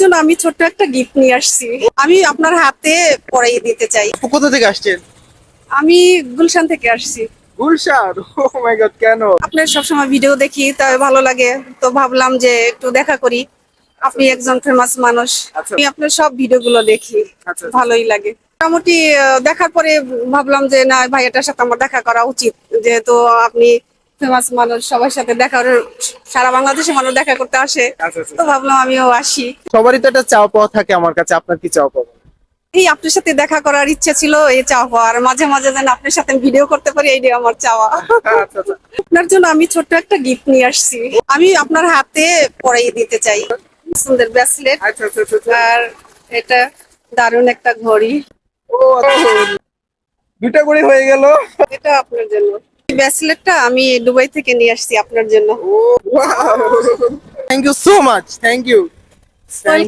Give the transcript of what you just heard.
জন্য আমি ছোট্ট একটা গিফট নিয়ে আসছি। আমি আপনার হাতে পরাই দিতে চাই। আপু কোথা থেকে আসছেন? আমি গুলশান থেকে আসছি। গুলশান। ও মাই গড, কেন? আপনার সবসময় ভিডিও দেখি, তাই ভালো লাগে, তো ভাবলাম যে একটু দেখা করি। আপনি একজন ফেমাস মানুষ, আচ্ছা। আমি আপনার সব ভিডিও গুলো দেখি, আচ্ছা। ভালোই লাগে। মোটামুটি দেখার পরে ভাবলাম যে না, ভাইয়াটার সাথে আমার দেখা করা উচিত, যেহেতু আপনি ফেমাস মানুষ, সবার সাথে দেখা, সারা বাংলাদেশে মানুষ দেখা করতে আসে, আচ্ছা, আচ্ছা। তো ভাবলাম আমিও আসি। সবারই তো একটা চাওয়া পাওয়া থাকে আমার কাছে, আপনার কি চাওয়া পাওয়া? এই আপনার সাথে দেখা করার ইচ্ছা ছিল, এই চাওয়া, আর মাঝে মাঝে যেন আপনার সাথে ভিডিও করতে পারি, এইটাই আমার চাওয়া। আচ্ছা, আচ্ছা। আপনার জন্য আমি ছোট্ট একটা গিফট নিয়ে আসছি। আমি আপনার হাতে পরাই দিতে চাই, সুন্দর ব্রেসলেট। আচ্ছা, আচ্ছা, আচ্ছা। আর এটা দারুণ একটা ঘড়ি, ও আচ্ছা। দুইটা করে হয়ে গেল। এটা আপনার জন্য। এই ব্রেসলেটটা আমি দুবাই থেকে নিয়ে আসছি আপনার জন্য। ও wow, thank you so much, thank you. Welcome.